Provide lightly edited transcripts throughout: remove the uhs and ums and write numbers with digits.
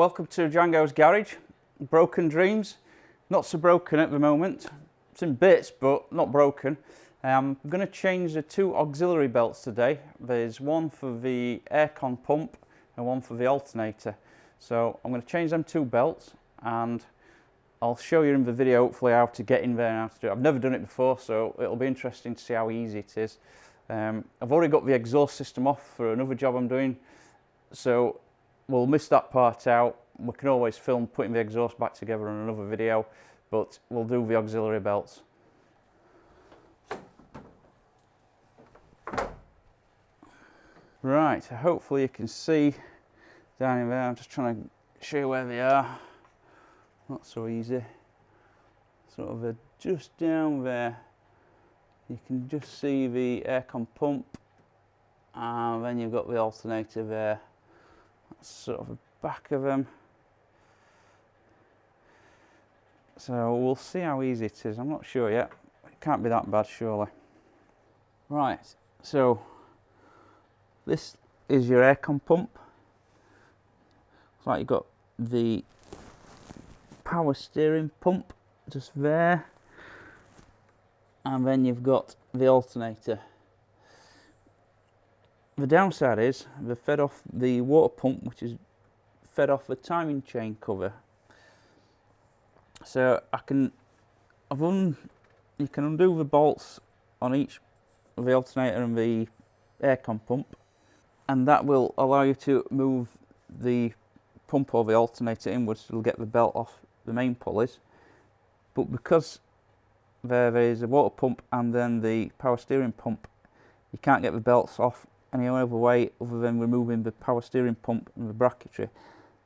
welcome to Django's Garage. Broken Dreams. Not so broken at the moment. It's in bits, but not broken. I'm going to change the two auxiliary belts today. There's one for the aircon pump and one for the alternator. So I'm going to change them two belts and I'll show you in the video hopefully how to get in there and how to do it. I've never done it before, so it'll be interesting to see how easy it is. I've already got the exhaust system off for another job I'm doing, so we'll miss that part out. We can always film putting the exhaust back together in another video, but we'll do the auxiliary belts. Right, hopefully you can see down in there. I'm just trying to show you where they are. Not so easy. Sort of just down there. You can just see the aircon pump, and then you've got the alternator there. That's sort of the back of them. So we'll see how easy it is. I'm not sure yet. It can't be that bad, surely. Right, so this is your aircon pump. It's like you've got the power steering pump just there, and then you've got the alternator. The downside is they're fed off the water pump, which is fed off the timing chain cover. So you can undo the bolts on each of the alternator and the aircon pump, and that will allow you to move the pump or the alternator inwards. It'll get the belt off the main pulleys, but because there is a water pump and then the power steering pump, you can't get the belts off any other way other than removing the power steering pump and the bracketry. A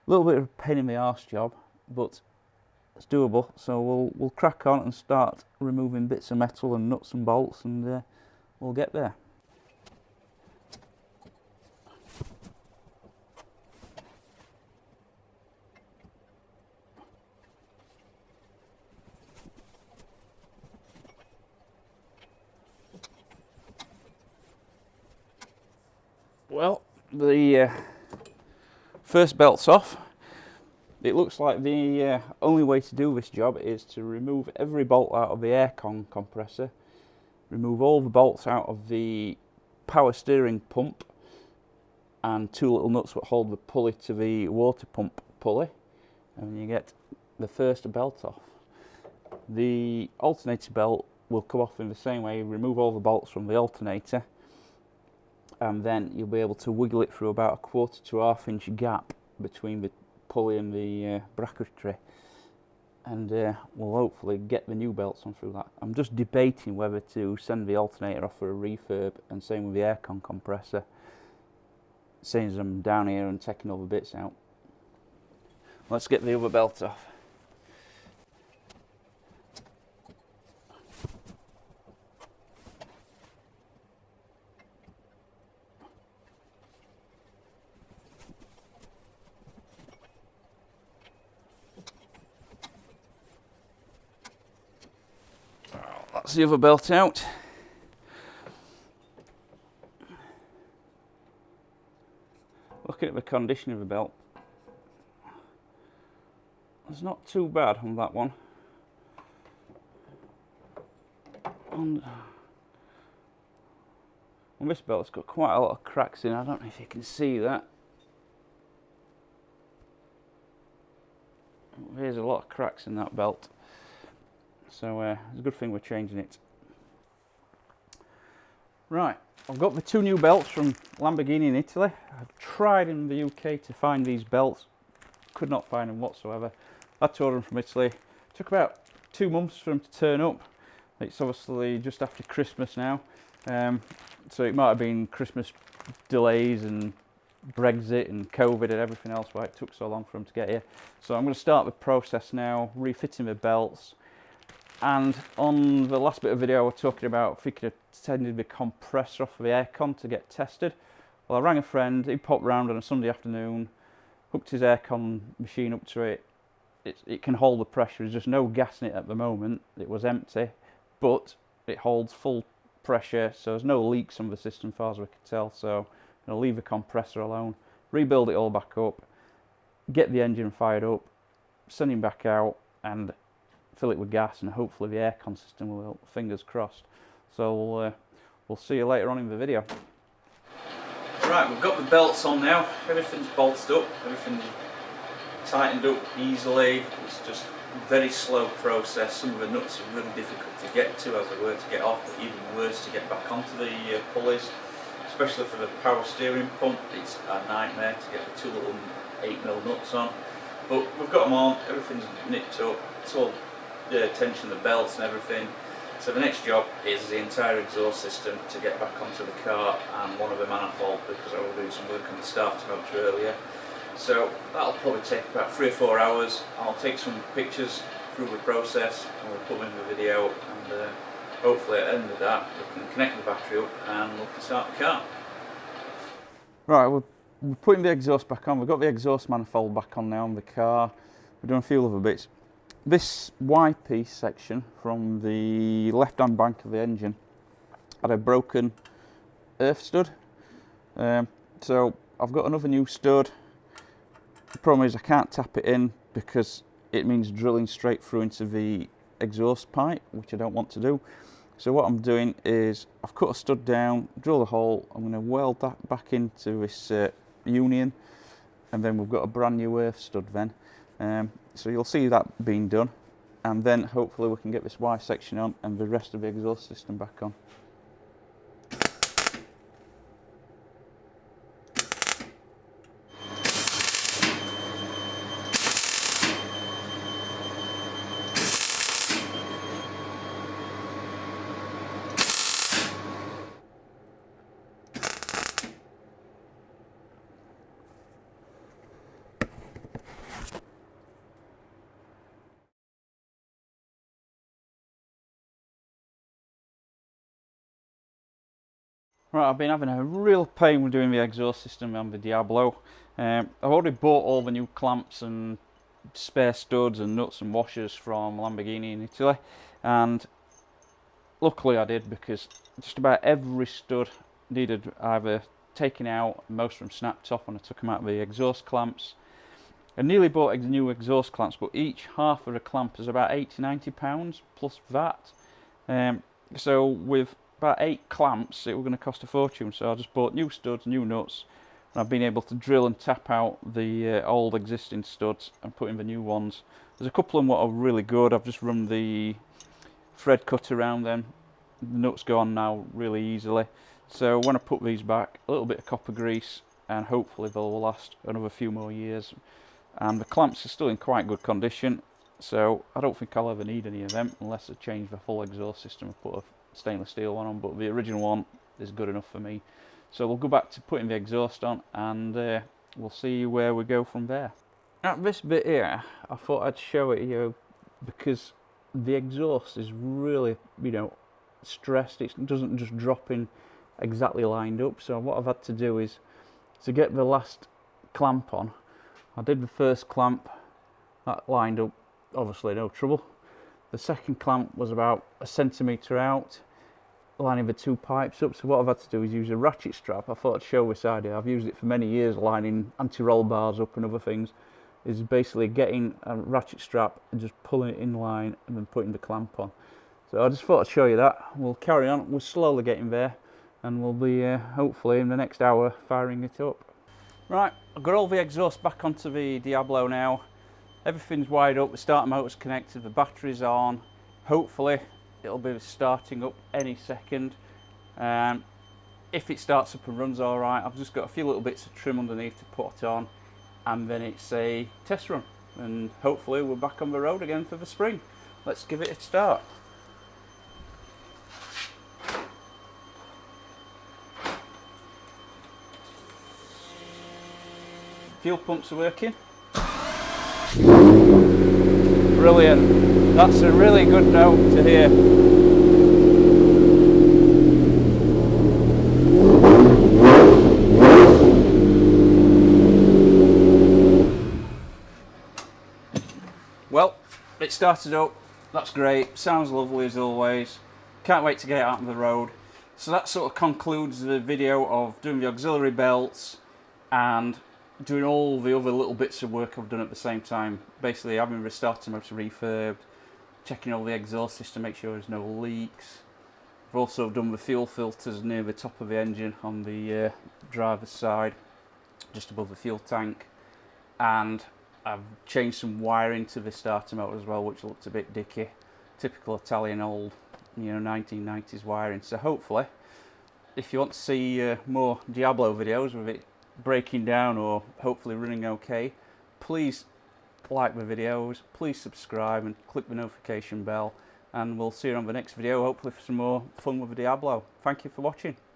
little bit of a pain in the arse job, but it's doable. So we'll crack on and start removing bits of metal and nuts and bolts, and we'll get there. Well, the first belt's off. It looks like the only way to do this job is to remove every bolt out of the aircon compressor, remove all the bolts out of the power steering pump, and two little nuts that hold the pulley to the water pump pulley, and you get the first belt off. The alternator belt will come off in the same way. Remove all the bolts from the alternator, and then you'll be able to wiggle it through about a 1/4 to 1/2 inch gap between the pulley and the bracketry, and we'll hopefully get the new belts on through that. I'm just debating whether to send the alternator off for a refurb, and same with the aircon compressor, seeing as I'm down here and taking all the bits out. Let's get the other belt off. That's the other belt out. Looking at the condition of the belt, it's not too bad on that one. On this belt, it's got quite a lot of cracks in. I don't know if you can see that. There's a lot of cracks in that belt. So it's a good thing we're changing it. Right, I've got the two new belts from Lamborghini in Italy. I've tried in the UK to find these belts, could not find them whatsoever. I had to order them from Italy. It took about 2 months for them to turn up. It's obviously just after Christmas now, so it might have been Christmas delays and Brexit and COVID and everything else why it took so long for them to get here. So I'm going to start the process now, refitting the belts. And on the last bit of video I was talking about if we could have extended the compressor off of the aircon to get tested. Well, I rang a friend, he popped round on a Sunday afternoon, hooked his aircon machine up to it. It can hold the pressure, there's just no gas in it at the moment. It was empty, but it holds full pressure, so there's no leaks on the system as far as we could tell. So I'm going to leave the compressor alone, rebuild it all back up, get the engine fired up, send him back out and fill it with gas, and hopefully the aircon system will help, fingers crossed. So we'll see you later on in the video. Right, we've got the belts on now, everything's bolted up, everything's tightened up easily. It's just a very slow process. Some of the nuts are really difficult to get to, as they were to get off, but even worse to get back onto the pulleys, especially for the power steering pump. It's a nightmare to get the two little 8mm nuts on, but we've got them on, everything's nipped up, it's all the tension of the belts and everything. So the next job is the entire exhaust system to get back onto the car, and one of the manifold, because I was doing some work on the starter motor earlier. So that'll probably take about 3 or 4 hours. I'll take some pictures through the process and we'll put them in the video, and hopefully at the end of that we can connect the battery up and we can start the car. Right, we're putting the exhaust back on. We've got the exhaust manifold back on now on the car. We're doing a few other bits. This Y-piece section from the left-hand bank of the engine had a broken earth stud. So I've got another new stud. The problem is I can't tap it in because it means drilling straight through into the exhaust pipe, which I don't want to do. So what I'm doing is I've cut a stud down, drill a hole, I'm going to weld that back into this union, and then we've got a brand new earth stud then. So you'll see that being done, and then hopefully we can get this Y section on and the rest of the exhaust system back on. Right, I've been having a real pain with doing the exhaust system on the Diablo. I've already bought all the new clamps and spare studs and nuts and washers from Lamborghini in Italy, and luckily I did, because just about every stud needed either taken out, most of them snapped off when I took them out of the exhaust clamps. I nearly bought new exhaust clamps, but each half of a clamp is about £80–90 plus VAT. So with about 8 clamps it was going to cost a fortune, so I just bought new studs, new nuts, and I've been able to drill and tap out the old existing studs and put in the new ones. There's a couple of them what are really good. I've just run the thread cut around them. The nuts go on now really easily. So when I put these back, a little bit of copper grease, and hopefully they'll last another few more years. And the clamps are still in quite good condition, so I don't think I'll ever need any of them unless I change the full exhaust system and put a stainless steel one on, but the original one is good enough for me. So we'll go back to putting the exhaust on, and we'll see where we go from there. At this bit here, I thought I'd show it you because the exhaust is really, you know, stressed. It doesn't just drop in exactly lined up. So what I've had to do is to get the last clamp on. I did the first clamp, that lined up, obviously no trouble. The second clamp was about 1 centimetre out, lining the 2 pipes up. So what I've had to do is use a ratchet strap. I thought I'd show this idea. I've used it for many years, lining anti-roll bars up and other things. Is basically getting a ratchet strap and just pulling it in line and then putting the clamp on. So I just thought I'd show you that. We'll carry on. We're slowly getting there, and we'll be hopefully in the next hour firing it up. Right, I've got all the exhaust back onto the Diablo now. Everything's wired up, the starter motor's connected, the battery's on. Hopefully it'll be starting up any second. If it starts up and runs alright, I've just got a few little bits of trim underneath to put on, and then it's a test run, and hopefully we're back on the road again for the spring. Let's give it a start. Fuel pumps are working. Brilliant. That's a really good note to hear. Well, it started up. That's great. Sounds lovely as always. Can't wait to get it out on the road. So that sort of concludes the video of doing the auxiliary belts and doing all the other little bits of work I've done at the same time. Basically having the starter motor refurbed, checking all the exhaust system, make sure there's no leaks. I've also done the fuel filters near the top of the engine on the driver's side, just above the fuel tank, and I've changed some wiring to the starter motor as well, which looked a bit dicky. Typical Italian old, 1990s wiring. So hopefully, if you want to see more Diablo videos with it breaking down or hopefully running okay, please like the videos, please subscribe and click the notification bell, and we'll see you on the next video, hopefully for some more fun with the Diablo. Thank you for watching.